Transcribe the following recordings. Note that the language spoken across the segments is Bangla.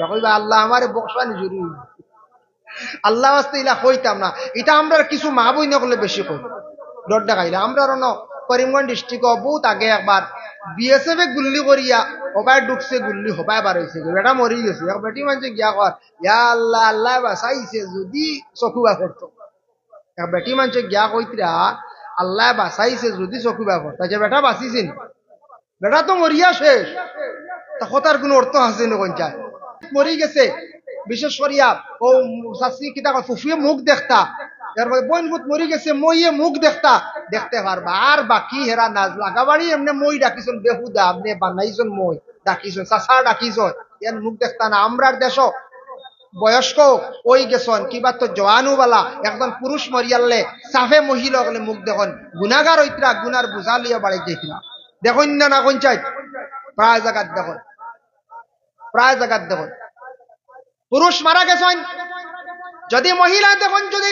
বা কইবা আল্লাহ আমারে বকশানি শুরু হইছে আল্লাহ আস্তে ইলা কইতাম না এটা আমরা কিছু মা বই না করলে বেশি কই ডর দেখাইলে আমরা করিমগঞ্জ ডিস্ট্রিক্ট বহুত আগে একবার বিএসএফ এ গুল্লি করিয়া হবায় ঢুকছে গুল্লি হবায় বার হয়েছে বেটা মরি গেছে এক বেটি মানুষ গিয়া কর ইয়া আল্লাহ আল্লাহ বাঁচাইছে যদি চকুবা করতো এক বেটি মানুষ গিয়া কইতরা আল্লাহ বাঁচাইছে যদি চকুবা করতো যে বেটা বাঁচিছেন বেটা তো মরিয়া শেষ তা কথার কোনো অর্থ আছে না কোনটায় মরি গেছে বিশেষ করিয়া ও শাস্ত্রী কিতা ফুফিয়ে মুখ দেখতা এরপরে বইনভূত মরি গেছে মইয়ে মুখ দেখতে পারবা আর বাকি হেরা নাচ লাগাবাড়ি এমনি মই ডাকিছন বেহুদা আপনি বানাইছন মই ডাকিছন চাচা ডাকিছন এর মুখ দেখতা না আমরার দেশ বয়স্ক ওই গেছন কিবা তো জওয়ানুবালা একজন পুরুষ মরিয়ালে সাফে মহিলা হলে মুখ দেখুন গুনাগার হইতরা গুনার বুঝা লিয়া বাড়ি যাইতরা দেখুন না পঞ্চায়েত প্রায় জায়গাত দেখুন পুরুষ মারা গেছেন যদি মহিলা দেখুন যদি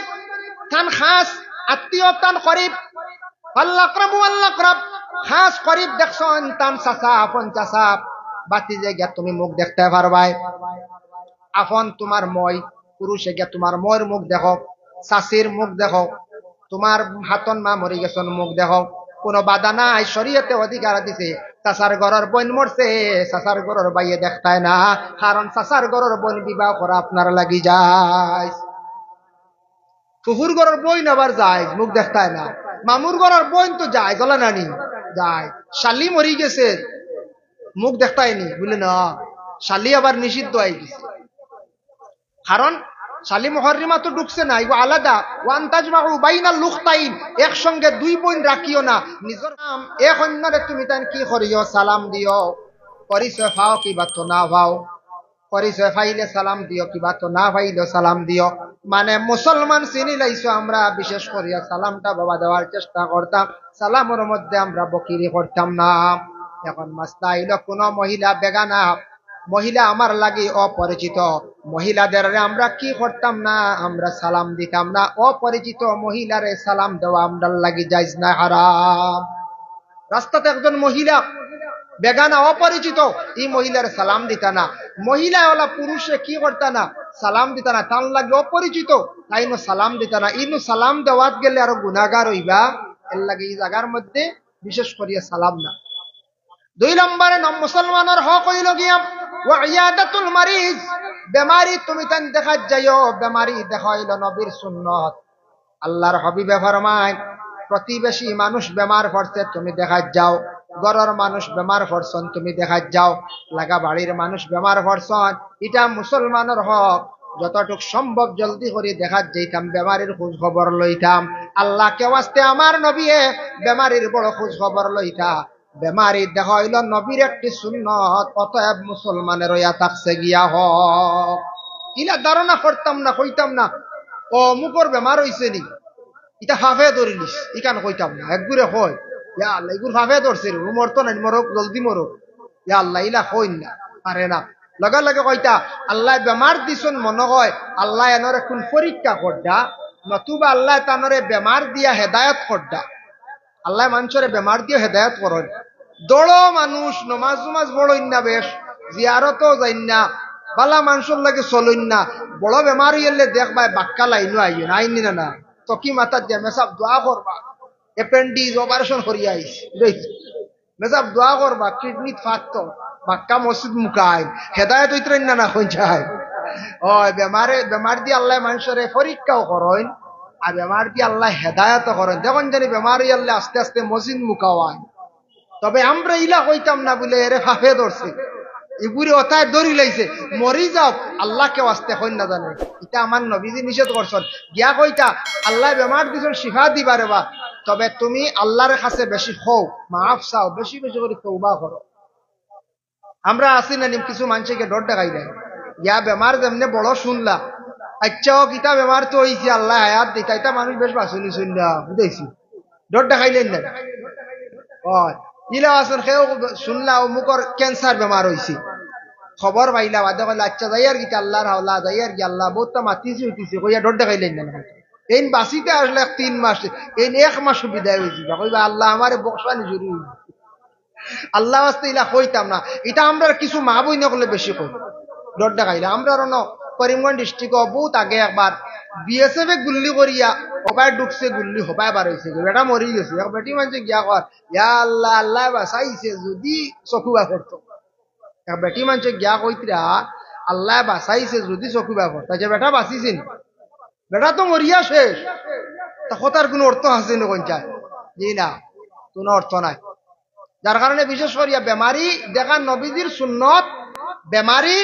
তান খাস আত্মীয় তান করিব আল্লাহ খাস করিব দেখছেন তান চাচা আপন চাচা বাতি যে গিয়া তুমি মুখ দেখতে পারবাই আপন তোমার মই পুরুষে গিয়া তোমার ময়ের মুখ দেখো চাষির মুখ দেখো তোমার হাতন মা মরি গেছেন মুখ দেখো কোনো বাধা নাই শরীয়তে অধিকার দিছে চাচার ঘরের বোন মরছে চাচার ঘরের বাইয়ে দেখতায় না কারণ চাচার ঘরের বোন বিবাহ করা আপনার লাগি যায় ফুফুর ঘরের বই আবার যায় মুখ দেখতায় না মামুর ঘরের বোন তো যায় গলা নানি যায় শালি মরি গেছে মুখ দেখতায়নি বুঝলে না শালি আবার নিষিদ্ধ হয়ে গেছে কারণ শালি মুহররিমা তো ঢুকছে না এগুলো আলাদা ওয়ান তাজমাউ বাইনাল লুখতাইন একসঙ্গে দুই বোন রাখিও না নিজের নাম এক অন্যরে তুমি তাই কি করিও সালাম দিও পরিচয় পাও কিবা তো না পাও পরিচয় পাইলে সালাম দিও কিবা তো না পাইলে সালাম দিও মানে মুসলমান চিনি লাইছো আমরা বিশেষ করিয়া সালামটা বাবা দেওয়ার চেষ্টা করতাম সালামের মধ্যে আমরা বকিরি করতাম না এখন মাসলা হইল কোন মহিলা বেগানা মহিলা আমার লাগে অপরিচিত মহিলাদের আমরা কি করতাম না আমরা সালাম দিতাম না অপরিচিত মহিলারে সালাম দেওয়া আমরা লাগি জায়েজ না হারাম রাস্তাতে একজন মহিলা বেগানা অপরিচিত এই মহিলার সালাম দিতা না মহিলা ওলা পুরুষে কি করতা না সালাম দিতা না তার লাগে অপরিচিত তাইনো সালাম দিতা না ইনু সালাম দেওয়াত গেলে আরো গুনাহগার হইবা এর লাগে এই জায়গার মধ্যে বিশেষ করিয়া সালাম না দুই নম্বরে মুসলমানের হক হইল গিয়া ওয়াইয়াদাতুল মারিজ বেমারি তুমি তান দেখা যাইও বেমারি দেখা হইল নবীর সুন্নত আল্লাহর হাবিবে ফরমায় প্রতিবেশী মানুষ বেমার পড়ছে তুমি দেখা যাও ঘরের মানুষ বেমার পড়ছন তুমি দেখা যাও লাগা বাড়ির মানুষ বেমার পড়ছন এটা মুসলমানের হক যতটুক সম্ভব জলদি করে দেখা যাইতাম বেমারির খোঁজ খবর লইতাম আল্লাহ কে ওয়াস্তে আমার নবীয়ে বেমারির বড় খোঁজ খবর লইতা বেমারি দেখা হইল নবীর একটি সুন্নত অতএব মুসলমানের ইয়া থাকছে গিয়া হক ইলা ধারণা করতাম না কইতাম না ও মুখর বেমার হইছে নি এটা হাফে ধরিলিস ইকান কইতাম না একগুরে হয় ইয়া আল্লাহ এগুলো ভাবে ধরছে মরতো না মরক জলদি মরক ইয়া আল্লাহ ইলা হইন না পারে না লগে লগে কইতা আল্লাহ বেমার দিছুন মনে হয় আল্লাহ এনর এখন পরীক্ষা করডা নতুবা আল্লাহ তানরে বেমার দিয়া হেদায়ত করডা আল্লাহ মানুষরে বেমার দিয়া হেদায়ত করেন দড় মানুষ নমাজ নমাজ বড়ইন না বেশ জিয়ারতও যাইন না বালা মানুষের লাগে চলইন না বড় বেমার হইলে দেখবাই বাক্কা লাইনও আইন আইনি না না তকি মাথার দিয়া মেসাব দোয়া করবা অ্যাপেন্ডিক্স অপারেশন করিয়া আইছে মেসাব দোয়া করবা কিডনি ফাটত বাক্কা মসজিদ মুকাই হেদায়েত হইতরেন না কোন চাই ও বেমার দিয়ে আল্লাহ মানুষের পরীক্ষাও করেন আর বেমার দিয়ে আল্লাহ হেদায়েতও করেন দেখুন জানি বেমার আল্লাহ আস্তে আস্তে মসজিদ মুকাওয়ায় তবে আমরা ইলা কইতাম না বলে এরে ফাফে ধরছি এগুলি অতায় দড়ি লাইছে মরি যাও আল্লাহকে আসতে হইন না জানে এটা আমার নবীজি নিষেধ করছেন গিয়া কইতা আল্লাহ বেমার দিছেন শিফা দিবারে বা তবে তুমি আল্লাহর কাছে বেশি হও মাফ চাও বেশি বেশি করে তওবা করো আমরা আসি না কিছু মানুষকে ডর দেখাই দেয় গিয়া বেমার যেমনে বড় শুনলা আচ্ছা কিতা বেমার তো হইছে আল্লাহ হায়াত দিতা এটা মানুষ বেশ বাঁচুনি শুনলা বুঝাইছি ডর দেখাইলেন না ইলা আসন খেয়েও শুনলা ও মুখর ক্যান্সার বেমার হয়েছে খবর পাইলা বাদে কইলা আচ্ছা যাই আর গীতা আল্লাহর হাওলা যাই আর কি আল্লাহ বহুত মাতিছে হইতেছে কইয়া ডর দেখাইলেন না এই বাসিতে আসলে 3 মাস এই 1 মাস বিদায় হয়েছি কইবা আল্লাহ আমারে বকশানি জরুরি আল্লাহ ওয়াস্তে ইলা কইতাম না এটা আমরা কিছু মা বই না করলে বেশি কই ডর দেখাইলে আমরা করিমগঞ্জ ডিস্ট্রিক্ট বহুত আগে একবার বিএসএফ গুল্লি করিয়া হবাই ঢুকছে গুল্লি হবাই বার হয়েছে বেটা মরি গেছে এক বেটি মানুষ গিয়া কর ইয়া আল্লাহ আল্লাহ বাঁচাইছে যদি চকু বা করতো এক বেটি মানুষ গিয়া কইতরা আল্লাহ বাঁচাইছে যদি চকু বা করতো যে বেটা বাঁচিছেন বেটা তো মরিয়া শেষ তা কথার কোনো অর্থ আছে না কঞ্চায় জি না কোনো অর্থ নাই যার কারণে বিশেষ করিয়া বেমারি দেখার নবীজির সুন্নত বেমারি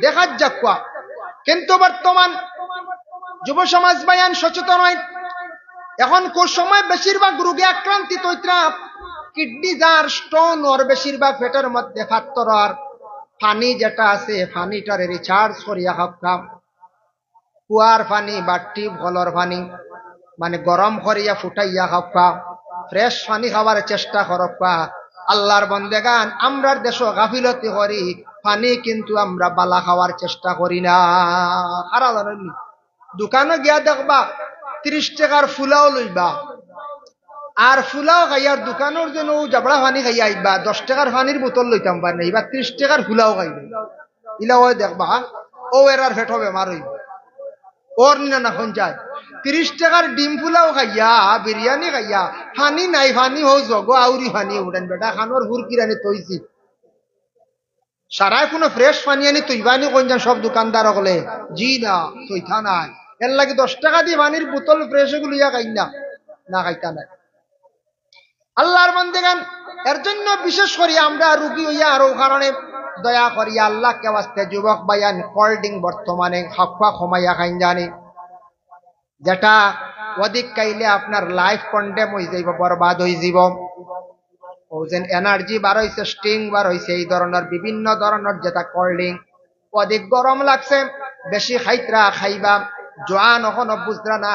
দেখার যাকুয়া কিন্তু বর্তমান যুব সমাজ বায়ান সচেতন হয় এখন কোন সময় বেশিরভাগ রোগে আক্রান্তিত হইতরা কিডনি যার স্টোন ওর বেশিরভাগ পেটের মধ্যে ফাত্তর আর পানি যেটা আছে পানিটারে রিচার্জ করিয়া খাওয়া কুয়ার পানি বা টিউব কলর পানি মানে গরম করিয়া ফুটাইয়া খাওয়া ফ্রেশ পানি খাওয়ার চেষ্টা করবা আল্লাহর বন্দেগান আমরার দেশ গাফিলতি করি পানি কিন্তু আমরা বালা খাওয়ার চেষ্টা করি না হারা জানি দোকানে গিয়া দেখবা 30 টাকার ফুলাও লইবা আর ফুলাও খাইয়ার দোকানের জন্য জাবড়া পানি খাইয়া আইবা 10 টাকার পানির বোতল লইতাম পার না এবার 30 টাকার ফুলাও খাইবে ইলাও দেখবা ও এরার ফেটো বেমার হইব ওর নিনা না যায় 30 টাকার ডিম ফুলাও খাইয়া বিরিয়ানি খাইয়া পানি নাই পানি হো জগো আউরি পানি উঠেন বেটা খানোর হুরকিরানি তৈছি সারায় কোনো ফ্রেশ পানি আনি তৈবানি কোন যান সব দোকানদার হলে জি না তৈথা নাই এর লাগে 10 টাকা দিয়ে পানির বোতল ফ্রেশ এগুলো ইয়া খাই না খাইতা নাই আল্লাহর বান্দাগান এর জন্য বিশেষ করে আমরা রোগী হইয়া আরো কারণে দয়া করিয়া আল্লাহকে ওয়াস্তে যুবক বায়ান কোল্ড ড্রিঙ্ক বর্তমানে খাওয়া কমাইয়া খাইন জানি যেটা অধিক খাইলে আপনার লাইফ কন্ডেম হয়ে যাইব বরবাদ হয়ে যাব ও যেন এনার্জি বার হইছে স্টিং বার হইছে এই ধরনের বিভিন্ন ধরনের যেটা কোল্ড ড্রিঙ্ক অধিক গরম লাগছে বেশি খাইতরা খাইবা জোয়ান এখনো বুঝরা না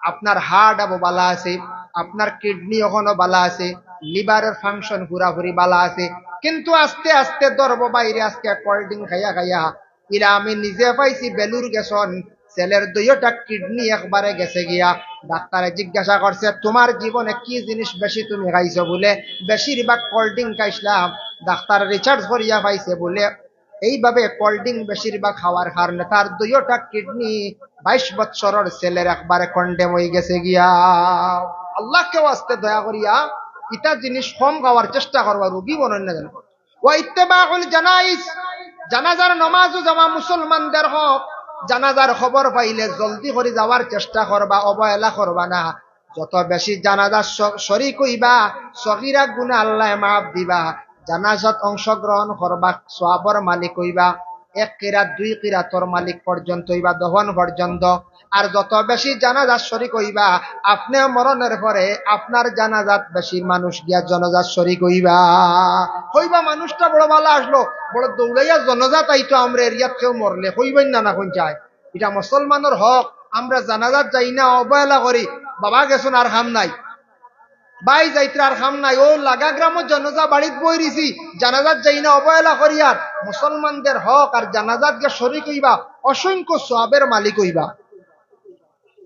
আপনার হার্ট আবো বালা আছে আপনার কিডনি এখনো বালা আছে লিভারের ফাংশন পুরাপুরি বালা আছে কিন্তু আস্তে আস্তে দরব বাইরে আজকে কোল্ড ড্রিঙ্ক খাইয়া খাইয়া ইরা আমি নিজে পাইছি বেলুর গেছন ছেলের 2টা কিডনি একবারে গেছে গিয়া ডাক্তারে জিজ্ঞাসা করছে তোমার জীবনে কি জিনিস বেশি তুমি খাইছো বলে বেশিরভাগ কোল্ড ড্রিঙ্ক খাইছিলাম ডাক্তার রিচার্জ করিয়া পাইছে বলে এইভাবে কোল্ড ড্রিঙ্ক বেশিরভাগ খাওয়ার কারণে তার 2টা কিডনি 22 বছরের ছেলের একবারে কন্ডেম হয়ে গেছে গিয়া আল্লাহকে ওয়াস্তে দয়া করিয়া ইটা জিনিস কম খাওয়ার চেষ্টা করবা রোগী বর্ণনা জানো ওয়া ইত্তিবাউল জানাইজ জানাজার নামাজও জামা মুসলমানদের হক জানাজার খবর পাইলে জলদি করে যাওয়ার চেষ্টা করবা অবহেলা করবা না যত বেশি জানাজার শরীক হইবা সগীরা গুনাহ আল্লাহ মাফ দিবা জানাজাত অংশগ্রহণ করবা সওয়াবের মালিক হইবা 1 কিরাত 2 কিরাতর মালিক পর্যন্ত হইবা দহন পর্যন্ত আর যত বেশি জানাজাত শরীক হইবা আপনি মরণের পরে আপনার জানাজাত বেশি মানুষ গিয়া জানাজাত শরীক হইবা মানুষটা বড় ভালো আসলো বড় দৌড়াইয়া জানাজাত আইতো আমরা এরিয়াত কেউ মরলে হইবেন না কোন চায় এটা মুসলমানের হক আমরা জানাজাত যাই না অবহেলা করি বাবা গেছুন আর খাম নাই বাই যাইত্রা আর খাম নাই ও লাগা গ্রামত জানাজা বাড়িত বইরিছি জানাজাত যাই না অবহেলা করি আর মুসলমানদের হক আর জানাজাত গিয়া শরীক হইবা অসংখ্য সওয়াবের মালিক হইবা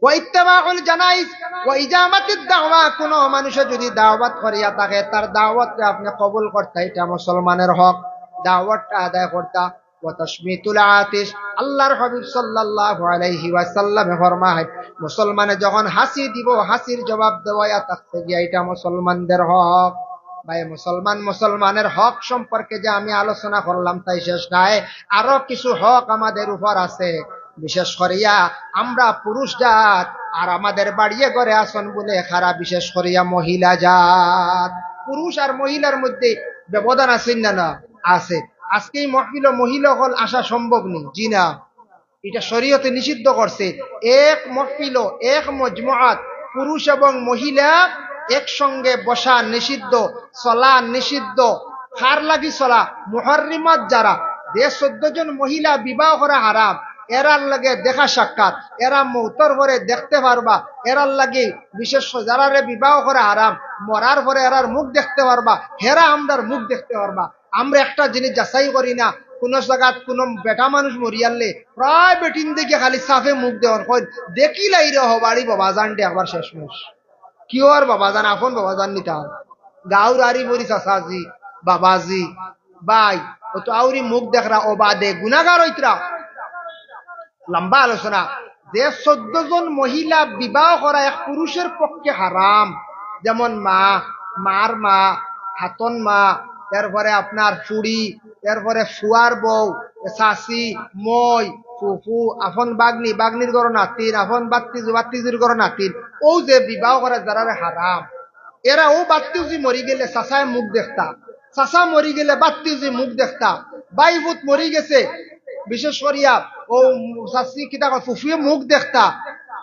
ওয়া ইত্তিবাউল জানাইজ ওয়া ইজামাতিদ দাওয়া কোন মানুষ যদি দাওয়াত করিয়া থাকে তার দাওয়াতকে আপনি কবুল করতে এটা মুসলমানের হক দাওয়াতটা আদায় করতে ওয়া তাশমিতুল আতিশ আল্লাহর হাবিব সাল্লাল্লাহু আলাইহি ওয়াসাল্লাম ফরমায় মুসলমানে যখন হাসি দিব হাসির জবাব দেওয়া থাকতে গিয়া এটা মুসলমানদের হক ভাই মুসলমানের হক সম্পর্কে যে আমি আলোচনা করলাম তাই শেষ নাই আরো কিছু হক আমাদের উপর আছে বিশেষ করিয়া আমরা পুরুষ জাত আর আমাদের বাড়িয়ে ঘরে আসন বলে খারাপ বিশেষ করিয়া মহিলা জাত পুরুষ আর মহিলার মধ্যে ব্যবধান আছে না আছে আজকে এই মহফিল মহিলা হল আসা সম্ভব নেই জি না এটা শরীয়তে নিষিদ্ধ করছে এক মহফিল এক মজমুআত পুরুষ এবং মহিলা একসঙ্গে বসা নিষিদ্ধ চলা নিষিদ্ধ খার লাগি চলা মুহররিমাত যারা 14 জন মহিলা বিবাহ করা হারাম এরার লাগে দেখা সাক্ষাৎ এরা মৌতর পরে দেখতে পারবা এরার লাগে বিশেষ যারারে বিবাহ করা হারাম মরার পরে এরার মুখ দেখতে পারবা হেরা আমরার মুখ দেখতে পারবা আমরা একটা জিনিস যাচাই করি না কোন জায়গাত কোন বেটা মানুষ মরিয়ালে প্রায় বেটিন দেখে খালি সাফে মুখ দেওয়ার কই দেখিলাই রে হবাড়ি বাবাজান ডে একবার শেষমেশ কি আর বাবাজান আপন বাবাজান নিতা গাউর আরি বরি চাচাজি বাবাজি বাই ও তো আউরি মুখ দেখরা ও বাদে গুনাহগার হইতরা লম্বা আলোচনা যে 14 জন মহিলা বিবাহ করা এক পুরুষের পক্ষে হারাম, যেমন মা, মার মা, হাতন মা, এরপরে আপনার ফুড়ি, এরপরে ফুয়ার বউ, শাশি, মই, ফুফু, আফন বাগনি, বাগনির গড় নাতিন, আফন বাত্তিজ, বাত্তিজির গড় নাতিন, ও যে বিবাহ করা যারা হারাম, এরা ও বাত্তিজি মরি গেলে চাচায় মুখ দেখতা, চাচা মরি গেলে বাত্তিজি মুখ দেখতা, বাইভূত মরি গেছে বিশেষ করিয়া ও শাশি কিতা ফুফুয়ে মুখ দেখতা,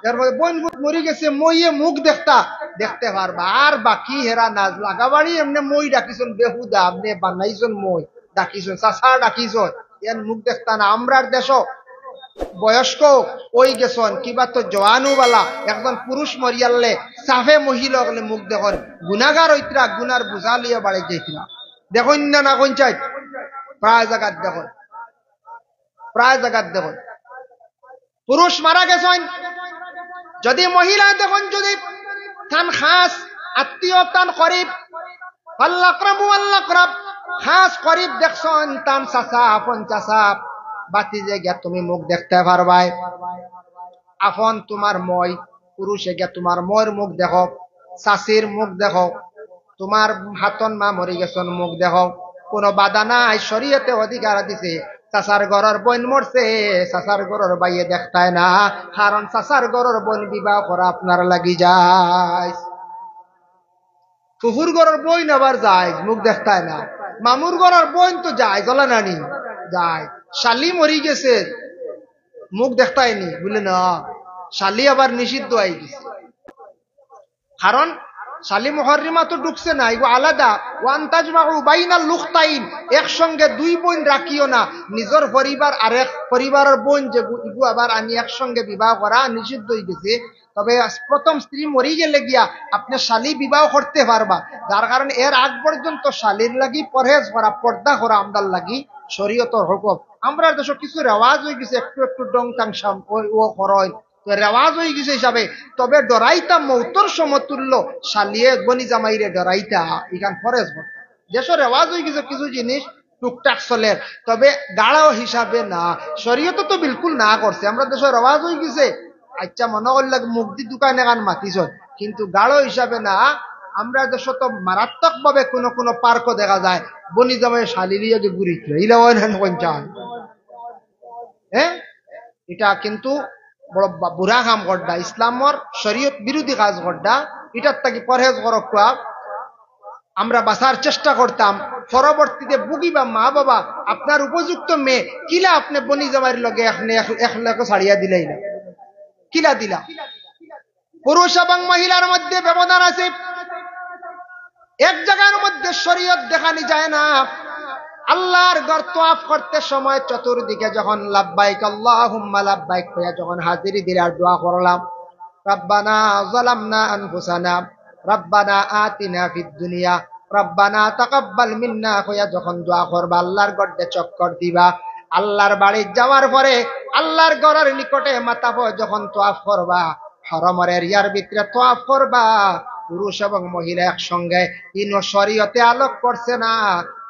এরপরে বোনভূত মরি গেছে মইয়ে মুখ দেখতা, দেখতে পারবা। আর বাকি হেরা নাচ লাগাবাড়ি এমনি মই ডাকিছন বেহুদা, আপনি বানাইছন মই ডাকিছন, চাচা ডাকিছন, এর মুখ দেখতা না। আমরার দেশ বয়স্ক ওই গেছন কিবা তো জোয়ানুবালা একজন পুরুষ মরিয়ালে সাফে মহিলা হলে মুখ দেখুন, গুনাগার হইতরা গুনার বুঝা লিয়ে বাড়ি যাইতরা, দেখুন না না কোন চাই প্রায় জায়গাত দেখুন, প্রায় জায়গাত দেখুন পুরুষ মারা গেছেন, যদি মহিলা দেখুন যদি তান খাস আত্মীয় তান করিব, আল্লাহ ক্রব আল্লাহ ক্রব খাস করিব দেখছেন, তান চাচা আপন চাচা বাতিজে গিয়া তুমি মুখ দেখতে পারবাই, আপন তোমার মই পুরুষে গিয়া তোমার ময়ের মুখ দেখো, চাষির মুখ দেখো, তোমার হাতন মা মরি গেছন মুখ দেখো, কোনো বাধা নাই, শরীয়তে অধিকার দিছে। চাচার ঘরের বোন মরছে, চাচার ঘরের বাইয়ে দেখতায় না, কারণ চাচার ঘরের বোন বিবাহ করা আপনার লাগি যায়। ফুফুর ঘরের বই আবার যায় মুখ দেখতায় না, মামুর ঘরের বোন তো যায় জলা নানি যায়, শালি মরি গেছে মুখ দেখতায়নি বুঝলে না, শালি আবার নিষিদ্ধ হয়ে গেছে, কারণ শালি মুহররিমা তো ঢুকছে না, এগুলো আলাদা। ওয়ান তাজমাউ বাইনাল লুখতাইন, একসঙ্গে দুই বোন রাখিও না, নিজের পরিবার আরেক পরিবারের বোন যে এগুলো আবার আমি একসঙ্গে বিবাহ করা নিষিদ্ধ হয়ে গেছে। তবে প্রথম স্ত্রী মরি গেলে গিয়া আপনি শালি বিবাহ করতে পারবা, যার কারণে এর আগ পর্যন্ত শালির লাগি পরহেজ করা, পর্দা করা আমদার লাগি শরীয়তের হুকুম। আমরা দেশ কিছু রেওয়াজ হয়ে গেছে, একটু একটু ডং টাংসাম ও করয় রেওয়াজ হয়ে গেছে হিসাবে, তবে ডরাইতা মৌতর সমতুল্য শালিয়ে গনি জামাইরে ডরাইতা এখান ফরেজ দেশের রেওয়াজ হয়ে গেছে কিছু জিনিস টুকটাক চলে, তবে গাড়াও হিসাবে না, শরীয়তে তো বিলকুল না করছে, আমরা দেশের রেওয়াজ হয়ে গেছে। আচ্ছা মনে করলে মুক্তি দোকানে গান মাতিছ, কিন্তু গাঢ় হিসাবে না। আমরা দেশ তো মারাত্মক ভাবে কোনো কোনো পার্কও দেখা যায় বনি জামাই শালি লিয়ে যে ঘুরি পঞ্চান, হ্যাঁ এটা কিন্তু বড় বুড়া কাম করডা, ইসলামর শরীয়ত বিরোধী কাজ করডা, এটার তাকে পরহেজ করক আমরা বাঁচার চেষ্টা করতাম। পরবর্তীতে বুগিবা মা বাবা আপনার উপযুক্ত মেয়ে কিলা আপনি বনি জামাইয়ের লগে এক ছাড়িয়া দিলেই না, কিলা দিলা। পুরুষ এবং মহিলার মধ্যে ব্যবধান আছে, এক জায়গার মধ্যে শরীয়ত দেখানি যায় না। আল্লাহর ঘর তওয়াফ করতে সময় চতুর্দিকে যখন লাব্বাইক আল্লাহুম্মা লাব্বাইক কইয়া যখন হাজিরি দিলার দোয়া করলাম, রব্বানা যালামনা আনফুসানা রব্বানা আতিনা ফিদ দুনিয়া রব্বানা তাকাব্বাল মিন্না কইয়া যখন দোয়া করবা, আল্লাহর ঘরে চক্কর দিবা, আল্লাহর বাড়ি যাওয়ার পরে আল্লাহর ঘরের নিকটে মাথা যখন তওয়াফ করবা, হরমের এরিয়ার ভিতরে তওয়াফ করবা, পুরুষ এবং মহিলা একসঙ্গে, ইন শরীয়তে আলোক করছে না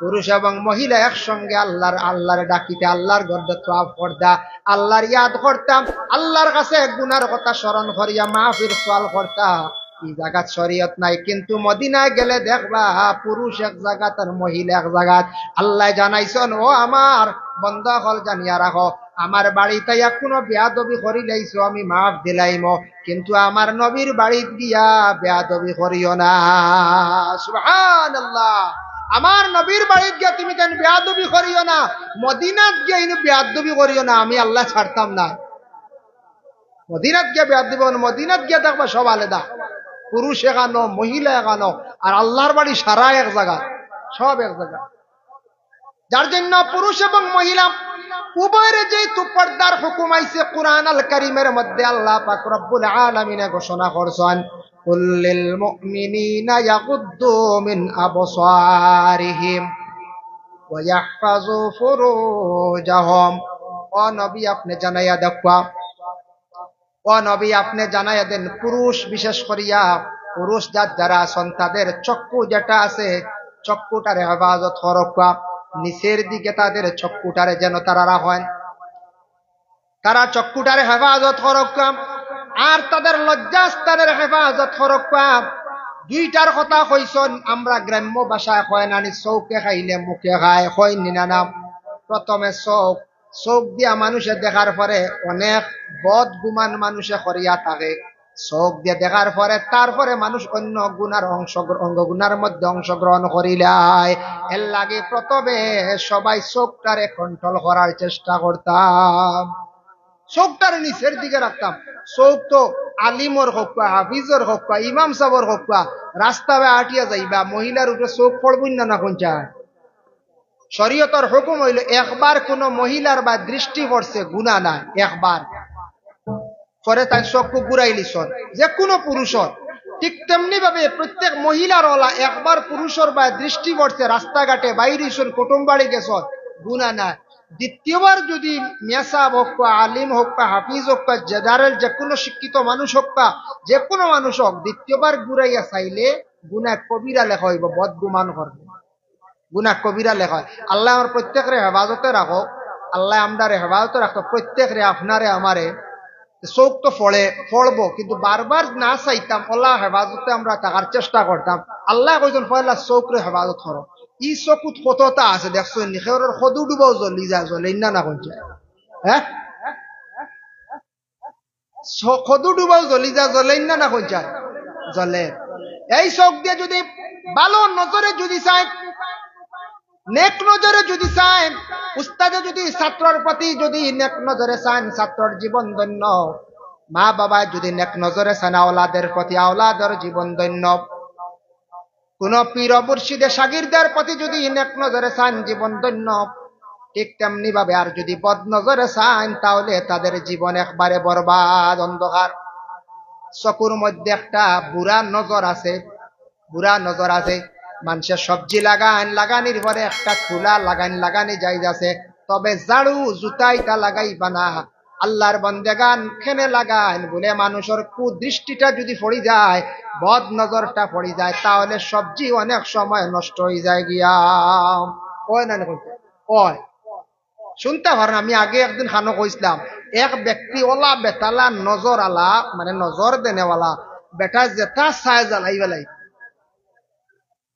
পুরুষ এবং মহিলা একসঙ্গে আল্লাহর ডাকিতে, আল্লাহর গর্দে তওয়াফ করতা, আল্লাহর ইয়াদ করতাম, আল্লাহর কাছে গুনার কথা স্মরণ করিয়া মাফির সওয়াল করতা। এই জায়গাত শরীয়ত নাই, কিন্তু মদিনায় গেলে দেখবা পুরুষ এক জায়গাত আর মহিলা এক জায়গাত। আল্লাহ জানাইছেন ও আমার বন্দা হল জানিয়া রাখো, আমার বাড়িতে কোনো বেয়াদবি করিলাইছো আমি মাফ দিলাইম, কিন্তু আমার নবীর বাড়িতে গিয়া বেয়াদবি করিও না। সুবহানাল্লাহ, আমার নবীর বাড়িতে গিয়া তুমি কেন বেয়াদবি করিও না, মদিনাত গিয়া ইনু বেয়াদবি করিও না, আমি আল্লাহ ছাড়তাম না। মদিনাত গিয়া বেয়াদবি, মদিনাত গিয়া দেখবা সব আলাদা, পুরুষ এখানো মহিলা এখানো, আর আল্লাহর বাড়ি সারা এক জায়গা, সব এক জায়গা। যার জন্য পুরুষ এবং মহিলা উভয়ের যে পর্দার হুকুম আইছে কুরআন আল কারীমের মধ্যে আল্লাহ পাক রব্বুল আলামিন ঘোষণা করছেন, কুল্লিল মুমিনিনা ইয়াগুদ্দু মিন আবসারিহিম ওয়া ইয়াহফাযু ফুরুজাহুম। ও নবী আপনি জানাইয়া দেখবা, ও নবী আপনি জানাইয়া দেন, পুরুষ বিশেষ করিয়া পুরুষ যারা আছেন তাদের চক্ষু যেটা আছে চক্ষুটারে হেফাজত করবা, নিচের দিকে তাদের চক্ষুটারে যেন তারা রাখেন, তারা চক্ষুটারে হেফাজত করক্কাম আর তাদের লজ্জাস্থানের হেফাজত করক্কাম। দুইটার কথা কইছন আমরা গ্রাম্য ভাষায় কয় নানি চৌকে খাইলে মুখে খায়, কয় নিনা নাম। প্রথমে চোখ, চোখ দিয়া মানুষে দেখার পরে অনেক বদ গুমান মানুষে করিয়া থাকে। চোখ দিয়ে দেখার পরে তারপরে মানুষ অন্য গুণার অঙ্গ গুণার মধ্যে অংশগ্রহণ করিলাই। এর লাগে প্রথমে সবাই চোখটারে কন্ট্রোল করার চেষ্টা করতাম, চোখটার নিচের দিকে রাখতাম। চোখ তো আলিমর হোক বা হাফিজর হোক বা ইমাম সাহর হোক বা রাস্তায় আটিয়া যাইবা মহিলার উপরে চোখ পড়বই না কোনটা। শরীয়তের হুকুম হইল একবার কোন মহিলার বা দৃষ্টি পড়ছে গুনাহ নাই, একবার পরে তাই চক্ষু ঘুরাইলিছ যে কোনো পুরুষর। ঠিক তেমনি ভাবে প্রত্যেক মহিলার ওলা একবার পুরুষর বা দৃষ্টি পড়ছে রাস্তাঘাটে বাইরে কুটুম বাড়ি গেছ গুনাহ নাই। দ্বিতীয়বার যদি মেসাব হোক বা আলিম হোক বা হাফিজ হোক বা জেনারেল যে কোনো শিক্ষিত মানুষ হোক বা যে কোনো মানুষ হোক, দ্বিতীয়বার ঘুরাইয়া চাইলে গুনাহ কবিরা লেখা হইব, বদগুমান করবে, গুনাহ কবিরা লেখা হয়। আল্লাহ আমার প্রত্যেকের হেফাজতে রাখো, আল্লাহ আমরারে হেফাজতে রাখো, প্রত্যেকরে আপনারে আমারে। চোখ তো ফড়বো কিন্তু বারবার না চাইতাম, আল্লাহ হেফাজতে আমরা থাকার চেষ্টা করতাম। আল্লাহ কইছেন পয়লা চোখরে হেফাজত করো। ই চকুত কতটা আছে দেখছো, নিখের সদু ডুবাও জ্বলি যায়, জ্বলেন না কইছে, হ্যাঁ সদু ডুবাও জ্বলি যায়, জ্বলেন না কইছে, জ্বলে। এই চোখ দিয়ে যদি ভালো নজরে যদি চাই, নেক নজরে যদি চান, উস্তাদে যদি ছাত্রের প্রতি যদি নেক নজরে চান, ছাত্রের জীবন ধন্য। মা বাবা যদি নেক নজরে চান আওলাদের প্রতি, আওলাদের জীবন ধন্য। কোন পীর মুর্শিদে শাগিরদের প্রতি যদি নেক নজরে চান, জীবন ধন্য। ঠিক তেমনি ভাবে আর যদি বদ নজরে চান, তাহলে তাদের জীবন একবারে বরবাদ, অন্ধকার। চকুর মধ্যে একটা বুড়া নজর আছে, বুড়া নজর আছে। মানুষের সবজি লাগানির পরে একটা খোলা লাগানি যাই আছে, তবে ঝাড়ু জুতাইটা লাগাইবা না। আল্লাহর বন্দেগান খেনে লাগান বলে মানুষের কুদৃষ্টিটা যদি পড়ি যায়, বদ নজরটা পড়ি যায়, তাহলে সবজি অনেক সময় নষ্ট হয়ে যায় গিয়া। ওই না ওই শুনতে পারেন, আমি আগে একদিন খানো কইছিলাম, এক ব্যক্তি ওলা বেতালা নজর আলা, মানে নজর দেনেওয়ালা বেটা যেটা চায় জ্বালাই বেলাই,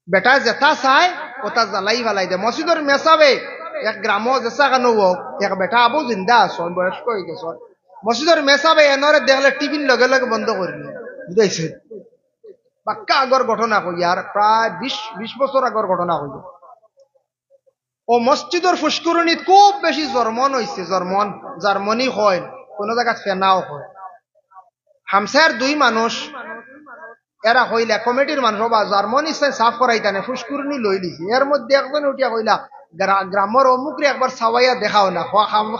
বেটা যেটা চায় ওটা জ্বালাই বেলাই দে। মসজিদের মেসাবে এক গ্রাম যেসা কেন হোক, এক বেটা আবু জিন্দা আসন, বয়স্ক হয়ে গেছ, মসজিদের মেসাবে এনরে দেখলে টিভির লগে লগে বন্ধ করে নিয়ে, বুঝাইছে? বাক্কা আগর ঘটনা কই, আর প্রায় 20 বছর আগর ঘটনা কই। ও মসজিদের ফুসকুরনিত খুব বেশি জর্মন হয়েছে, জার্মনি হয়, কোন জায়গা ফেনাও হয়। হামসার দুই মানুষ এরা হইলা কমিটির মানুষ বা জার্মনি সাফ করাইতানে ফুসকুরনি লই লিছি। এর মধ্যে একজন উঠিয়া কইলা, গ্রামের অমুকরে একবার সাবাইয়া দেখাও না,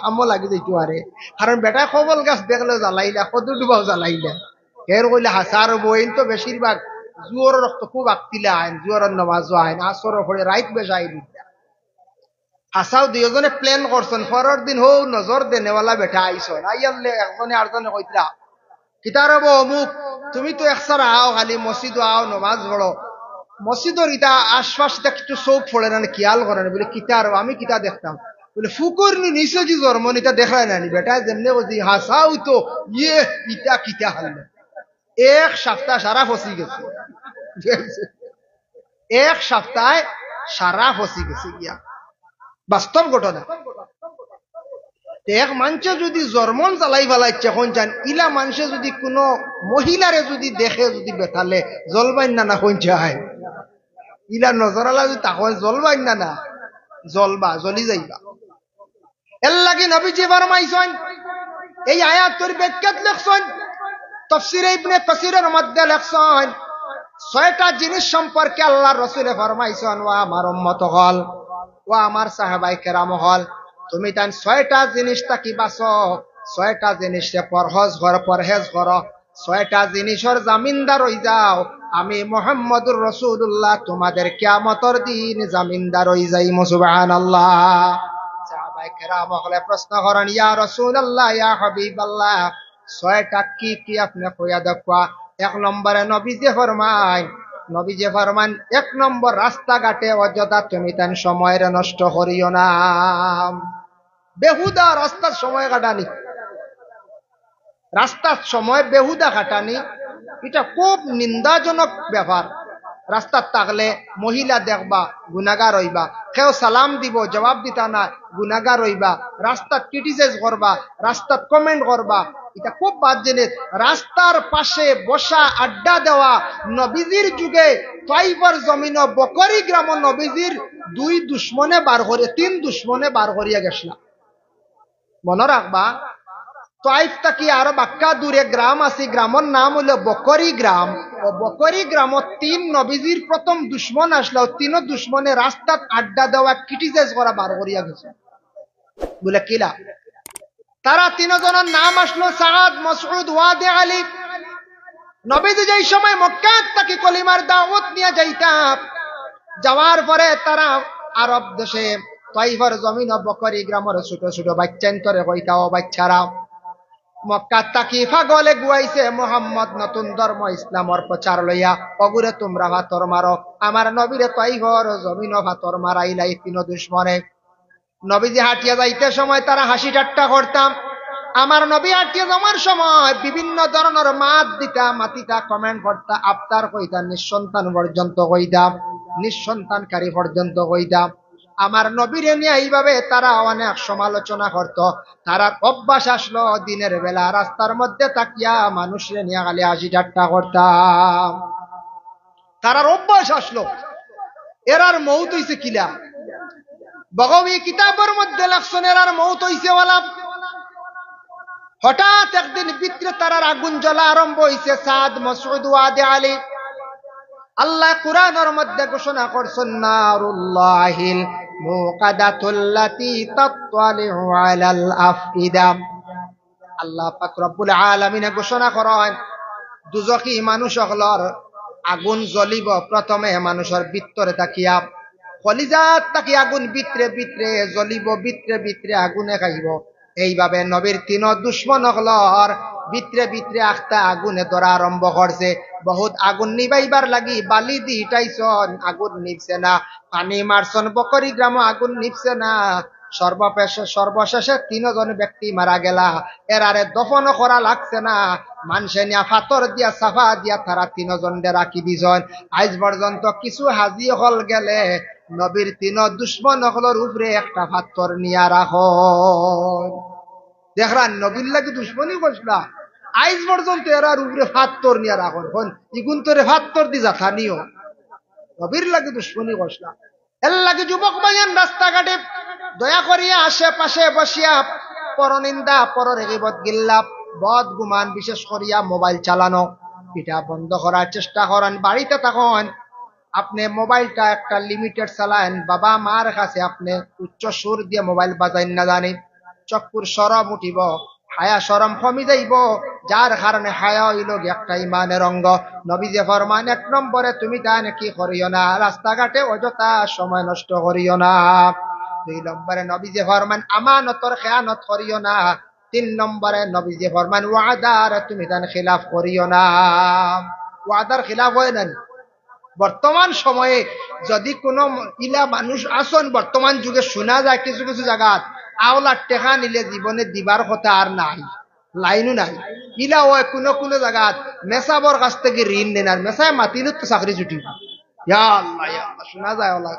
খামো লাগি যাইতো আরে, কারণ বেটা কবল গাছ দেখলে জ্বালাইলা, কদু ডুবাও জ্বালাইলা। এর কইলা হাসার বইন তো বেশিরভাগ জুয়োর রক্ত খুব আকতিলা আইন, জুয়োর নমাজও আইন, আসর হয়ে রাইত বেজাই দিতা। হাসাও দুইজনে প্ল্যান করছেন, পরের দিন হো নজর দেনেওয়ালা বেটা আইসন, আইয়ালে একজনে আরেকজনে কইতরা কিতারব অমুক, তুমি তো একসারা আও খালি মসজিদ আও নমাজ পড়ো, মসজিদের ইটা আশপাশ একটু চোখ পড়ে না, খেয়াল করে না বলে কিতার, আমি কিতা দেখতাম বলে ফুকুর নিচে যে জন্মনিটা দেখায় না বেটা যেমনি বলছি হাসাও তো ইয়ে ইটা কিতা হারলে। এক সপ্তাহ সারা ফসি গেছে, এক সপ্তাহে সারা ফসি গেছে গিয়া, বাস্তব ঘটনা। এক মানুষে যদি জর্মন জ্বালাই ফেলাইছে এখন চান, ইলা মানুষে যদি কোনো মহিলারে যদি দেখে যদি বেতালে জলবাইন না কোন চায়, ইলা নজরালা যদি তখন জলবাইন না জলবা জ্বলি যাইবা। এর লাগে নবীজি ফরমাইছেন, এই আয়াতের ব্যাখ্যাত লেখছেন, তাফসীরে ইবনে কাসিরের মধ্যে লেখছেন, 6টা জিনিস সম্পর্কে আল্লাহর রাসূলে ফরমাইছেন, ওয়া আমার উম্মত হল, ওয়া আমার সাহাবায়ে কেরাম হল, তুমি তান 6টা জিনিসটা কি বাঁচো, 6টা জিনিসে পরহেজ করো, 6টা জিনিসের জামিনদার হই যাও, আমি মুহাম্মদুর রাসূলুল্লাহ তোমাদের কিয়ামতের দিন জামিনদার হই যাইমু। সুবহানাল্লাহ। সাহাবায়ে কেরাম হলে প্রশ্ন করেন, ইয়া রাসূলুল্লাহ, ইয়া হাবিবাল্লাহ, 6টা কি কি আপনি কইয়া দেখবা। 1 নম্বরে নবীজি ফরমান 1 নম্বর, রাস্তাঘাটে অযথা তুমি তান সময়ের নষ্ট করিও না, বেহুদা রাস্তার সময় কাটানি, রাস্তার সময় বেহুদা খাটানি এটা খুব নিন্দাজনক ব্যাপার। রাস্তার থাকলে মহিলা দেখবা গুনাগার হইবা, কেউ সালাম দিব জবাব দিতা না গুনাগার হইবা, রাস্তার ক্রিটিসাইজ করবা, রাস্তার কমেন্ট করবা, এটা খুব বাদ জিনিস। রাস্তার পাশে বসা আড্ডা দেওয়া নবীজির যুগে তাইফের জমিন বকরি গ্রাম নবীজির দুই দুশ্মনে বার করে, তিন দুশ্মনে বার করিয়া গেছিলাম। মনে রাখবা, তাইফ থাকি আরো বাক্কা দূরে গ্রাম আছে, গ্রামের নাম হলো বকরি গ্রাম। ও বকরি গ্রামত তিন নবীজির প্রথম দুশ্মন আসলো, তিন দুশ্মনে রাস্তাত আড্ডা দেওয়া ক্রিটিসাইজ করা বার করিয়া গেছে। বলে কিলা তারা তিনজনের নাম আসলো সাদ, মাসউদ, ওয়াদে আলী। নবীজি যেই সময় মক্কাত থাকি কলিমার দাওয়াত নিয়ে যাইতাম, যাওয়ার পরে তারা আরব দেশে তাইফের জমিন বকরি গ্রামের ছোট ছোট বাচ্চান্তরে কইতা, ও বাচ্চারা মক্কাত তাকি পাগলে গুয়াইছে মোহাম্মদ নতুন ধর্ম ইসলামর প্রচার লইয়া, অগুরে তোমরা ভাতর মারো, আমার নবীরে তাইফের জমিন ভাতর মারাইলাই তিন দুশ্মনে। নবীজি হাঁটিয়া যাইতে সময় তারা হাসি ঠাট্টা করতাম, আমার নবী হাঁটিয়া যাওয়ার সময় বিভিন্ন ধরনের মাত দিতা, মাতিতা, কমেন্ট করতা, আফতার কইতা, নিঃসন্তান পর্যন্ত কইতা, নিঃসন্তানকারী পর্যন্ত কইতা। আমার নবীরে নিয়ে এইভাবে তারা অনেক সমালোচনা করত। তারার অভ্যাস আসলো দিনের বেলা রাস্তার মধ্যে তাকিয়া মানুষরে নিয়ে খালি হাসি ঠাট্টা করতাম। তারার অভ্যাস আসলো। এরার মৌত হইছে কিলা বগবী কিতাবের মধ্যে লাগছেন, এরার মৌত হইছে ওয়ালা। হঠাৎ একদিন ভিতরে তারার আগুন জ্বলা আরম্ভ হইছে। সাদ, মাসউদ, ওয়াদে আলী। আল্লাহ কুরআনের মধ্যে ঘোষণা করছেন, নারুল্লাহিল মুকাদাতুল্লাতী তাত্তালিউ আলাল আফইদা। আল্লাহ পাক রব্বুল আলামিন ঘোষণা করেন, দুজখী মানুষ হলর আগুন জ্বলিব প্রথমে মানুষের ভিতরে তাকিয়া, কলিজাত তাকি আগুন ভিতরে ভিতরে জ্বলিব, ভিতরে ভিতরে আগুনে খাইব। এইভাবে নবীর তিন দুশ্মন হলর ভিতরে ভিতরে আখতা আগুনে ধরা আরম্ভ করছে। বহুত আগুন নিবাইবার লাগি বালি দি ইটাইছন, আগুন নিভছে না। পানি মারছন, বকরি গ্রাম আগুন নিভছে না। সর্বশেষে তিনজন ব্যক্তি মারা গেলা, এরারে দফন করা লাগছে না। মানুষে নিয়া ফাতর দিয়া সাফা দিয়া তারা তিনজন রাখি দিছন। আজ পর্যন্ত কিছু হাজি হল গেলে নবীর তিন দুশ্মন হলর উপরে একটা ফাতর নিয়া রাখো। দেখরা নবীর লাগে দুশ্মনী করছিলা, আজ পর্যন্ত এরার উপরে ফাতর নিয়া রাখুন। ইগুন তোরে ফাতর দি যাথানিও নবীর লাগে দুশ্মনী করছিলা। এর লাগে যুবক ভাইয়ান রাস্তাঘাটে দয়া করিয়া আশেপাশে বসিয়া পরনিন্দা, পরগীবত, গিল্লা, বদ গুমান, বিশেষ করিয়া মোবাইল চালানো, এটা বন্ধ করার চেষ্টা করেন। বাড়িতে তখন আপনি মোবাইলটা একটা লিমিটেড চালান। বাবা মার কাছে আপনি উচ্চ সুর দিয়ে মোবাইল বাজাইন না জানি, চক্ষুর সরম উঠিব, হায়া সরম কমি যাইব। যার কারণে হায়া হইল একটা ইমানের অঙ্গ। নবীজি ফরমান, এক নম্বরে তুমি তা নাকি করিও না, রাস্তাঘাটে অযথা সময় নষ্ট করিও না। দুই নম্বরে নবীজি ফরমান, আমানতর খেয়ানত করিও না। তিন নম্বরে নবীজি ফরমান, ওয়াদার তুমি তার খিলাফ করিও না। ওয়াদার খিলাফ হয় না। বর্তমান সময়ে যদি কোনো ইলা মানুষ আসন, বর্তমান যুগে শোনা যায় কিছু কিছু জায়গা আওলার টেকা নিলে জীবনে দিবার কথা আর নাই, লাইনও নাই। ইলা হয় কোনো কোনো জায়গা মেসাবর কাছ থেকে ঋণ নেন, আর মেসায় মাতিল তো চাকরি ছুটি। ইয়া আল্লাহ, ইয়া আল্লাহ, শোনা যায় ওলা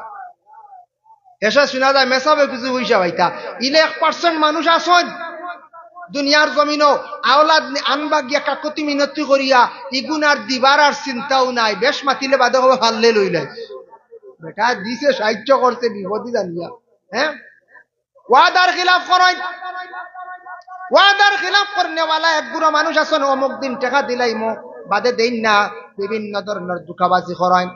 এসা শোনা যায় মেসাবে কিছু হইসা ভাইতা। ইলে 1% মানুষ আসন দুনিয়ার জমিনও আওলাদ আনবা গিয়া কাকতি মিনতি করিয়া ইগুন আর দিবার আর চিন্তাও নাই। বেশ মাতিলে বাদে হবে ফাললে লইলে বেটা দিছে, সাহায্য করছে, বিপদই জানিয়া। হ্যাঁ, ওয়াদার খিলাফ করেন। ওয়াদার খিলাফ করনেওয়ালা এক গুড়া মানুষ আছেন, অমুক দিন টাকা দিলাইমো বাদে দেন না, বিভিন্ন ধরনের দুঃখাবাজি করেন।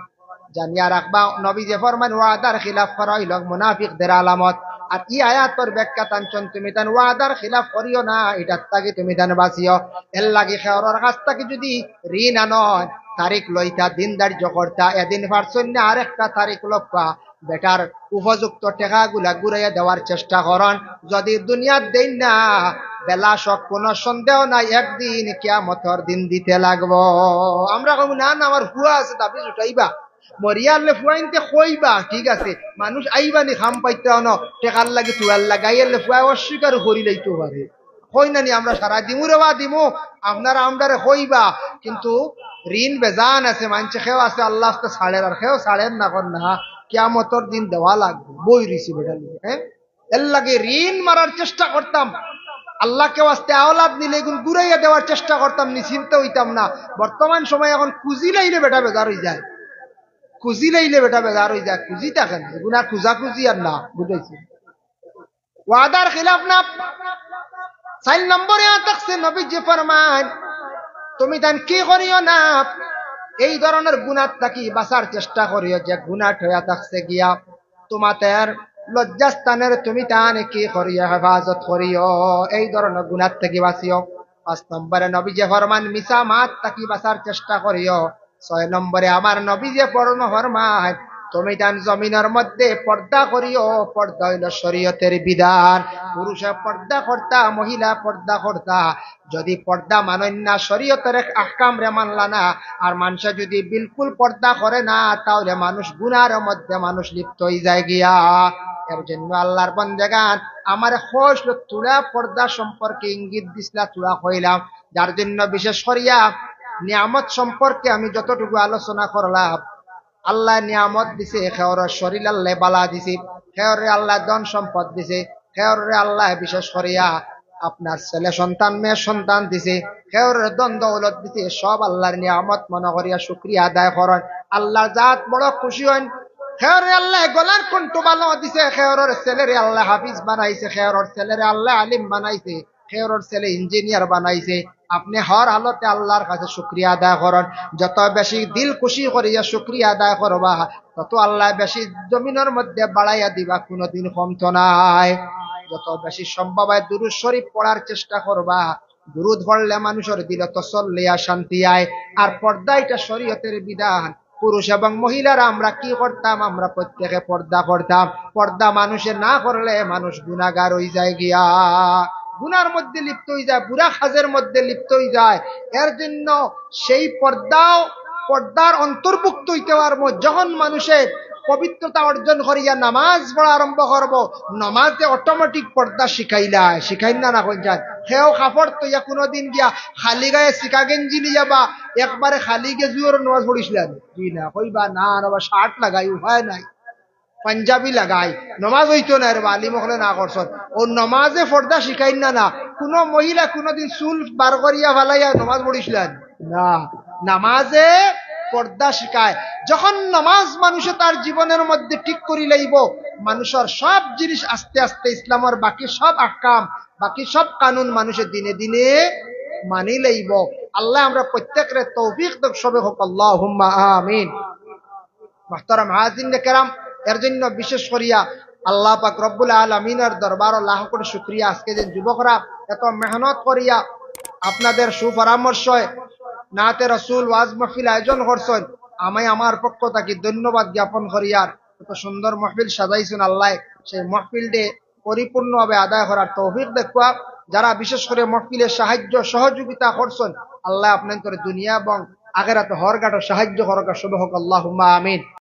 জানিয়া রাখবা নবী যে ফরমান, ওয়াদার খিলাফ করা হইল মুনাফিকদের আলামত। আর ই আয়াতর ব্যাখ্যা টানছন, তুমি তান ওয়াদার খিলাফ করিও না, এটার তাকে তুমি তান বাঁচিও। এর লাগে খেওয়ার কাছ থেকে যদি ঋণ আনন, তারিখ লইতা, দিন ধার্য করতা, এদিন পারছন না আরেকটা তারিখ লপ্পা, বেটার উপযুক্ত টাকা গুলা ঘুরাইয়া দেওয়ার চেষ্টা করন। যদি দুনিয়ার দেন না, বেলা সব কোনো সন্দেহ নাই একদিন কিয়ামতের দিন দিতে লাগবো। আমরা কব না না আমার হুয়া আছে, দাবি উঠাইবা মরিয়ালে ফুয়াইনতে কইবা, ঠিক আছে, মানুষ আইবানি খাম পাইতে ন টেকার লাগে তুয়ার লাগাইলে ফুয়া অস্বীকার করি লাইতে পারে। হই না নি আমরা সারা দিমু রে বা দিমু আপনারা আমরারে হইবা কিন্তু ঋণ বেজান আছে মানছে খেও আছে আল্লাহ ছাড়ের আর খেও ছাড়ের না কর না কিয়ামতের দিন দেওয়া লাগবে বই রিসি বেটা হ্যাঁ এর লাগে ঋণ মারার চেষ্টা করতাম আল্লাহকে ওয়াস্তে আওলাদ নিলে এগুলো ঘুরাইয়া দেওয়ার চেষ্টা করতাম নিশ্চিন্ত হইতাম না বর্তমান সময় এখন খুঁজি লাইলে বেটা বেজার হয়ে যায় খুঁজি লাইলে বেটা বেজার হয়ে যায় খুঁজি থাকেন এগুলা খুঁজা খুঁজি আর না বুঝাইছি ওয়াদার খিলাফ না 4 নম্বরে থাকছে নবীজি ফরমান তুমি তান কি করিও না এই ধরনের গুনাহ থাকি বাঁচার চেষ্টা করিও যে গুনাহ হয়ে থাকছে গিয়া তোমাদের লজ্জাস্থানের তুমি তানে কি করিও হেফাজত করিও এই ধরনের গুনাহ থেকে বাঁচিও 5 নম্বরে নবীজি ফরমান মিছা মাত থাকি বাঁচার চেষ্টা করিও 6 নম্বরে আমার নবীজি ফরমান তুমি তান জমিনের মধ্যে পর্দা করিও পর্দা হইল শরীয়তের বিধান পুরুষে পর্দা করতা মহিলা পর্দা করতা যদি পর্দা মানেন না শরীয়তের আহকাম রে মানলা না আর মানুষ যদি বিলকুল পর্দা করে না তাহলে মানুষ গুনার মধ্যে মানুষ লিপ্ত হয়ে যায় গিয়া এর জন্য আল্লাহর বান্দাগান আমার খোশ তুলা পর্দা সম্পর্কে ইঙ্গিত দিছলা তুলা কইলাম যার জন্য বিশেষ করিয়া নিয়ামত সম্পর্কে আমি যতটুকু আলোচনা করলাম আল্লাহ নিয়ামত দিছে খেওর শরীর আল্লাহ বালা দিছে খেওরে আল্লাহ ধন সম্পদ দিছে খেওরে আল্লাহ বিশেষ করিয়া আপনার ছেলে সন্তান মেয়ে সন্তান দিছে খেওরে ধন দৌলত দিছে সব আল্লাহর নিয়ামত মনে করিয়া শুকরিয়া আদায় করেন আল্লাহর জাত বড় খুশি হন খেওরে আল্লাহ গলার কণ্ঠ ভালো দিছে খেওরের ছেলেরে আল্লাহ হাফিজ বানাইছে খেওরের ছেলেরে আল্লাহ আলিম বানাইছে খেওরের ছেলে ইঞ্জিনিয়ার বানাইছে আপনি হর হালতে আল্লাহর কাছে শুকরিয়া আদায় করেন যত বেশি দিল খুশি করিয়া শুকরিয়া আদায় করবা তত আল্লাহ বেশি জমিনের মধ্যে বাড়াইয়া দিবা কোনোদিন কমতো নাই যত বেশি সম্ভব হয় দুরূদ শরীফ পড়ার চেষ্টা করবা দুরূদ পড়লে মানুষের দিলে তসল্লিয়া শান্তি আয় আর পর্দা এটা শরীয়তের বিধান পুরুষ এবং মহিলারা আমরা কি করতাম আমরা প্রত্যেকে পর্দা করতাম পর্দা মানুষে না করলে মানুষ গুনাহগার হয়ে যায় গিয়া গুনার মধ্যে লিপ্ত হয়ে যায় বুড়া কাজের মধ্যে লিপ্ত হয়ে যায় এর জন্য সেই পর্দার অন্তর্ভুক্ত হইতে পারবো যখন মানুষের পবিত্রতা অর্জন করিয়া নামাজ পড়া আরম্ভ করব নামাজে অটোমেটিক পর্দা শিখাইল না কই যায় হেও কাপড় তৈয়া কোনোদিন গিয়া খালি গায়ে শিকা গেঞ্জি নিয়ে যাবা একবারে খালি গেজুর নামাজ পড়িছিলেন কি না কইবা না আবার শার্ট লাগাই উপায় নাই পাঞ্জাবি লাগাই নমাজ হইতো না রে আলিম হলে না করছেন ও নমাজে পর্দা শিখাই না কোন মহিলা কোনদিন চুল বার করিয়া ফালাইয়া নমাজ পড়িছিলেন না নামাজে পর্দা শিখায় যখন নামাজ মানুষে তার জীবনের মধ্যে ঠিক করি লইব মানুষের সব জিনিস আস্তে আস্তে ইসলামের বাকি সব আহকাম বাকি সব কানুন মানুষের দিনে দিনে মানি লইব আল্লাহ আমরা প্রত্যেকের তৌফিক দেখ সবে হোক আল্লাহুম্মা আমিন মুহতারাম হাজিরিনে কেরাম এর জন্য বিশেষ করিয়া আল্লাহ পাক রব্বুল আলামিনের দরবার লাখ কোটি শুকরিয়া আজকে যে যুবকরা এত মেহনত করিয়া আপনাদের সুপরামর্শে নাতে রাসূল ওয়াজ মাহফিল আয়োজন করছেন আমি আমার পক্ষ থেকে ধন্যবাদ জ্ঞাপন করিয়ার এত সুন্দর মাহফিল সাজাইছেন আল্লাহ সেই মাহফিলটি পরিপূর্ণভাবে আদায় করার তৌফিক দেখুয়া যারা বিশেষ করে মাহফিলের সাহায্য সহযোগিতা করছেন আল্লাহ আপনাদের দুনিয়া এবং আখিরাতে হরগাটা সাহায্য করুক শুভ হোক আল্লাহুম্মা আমিন।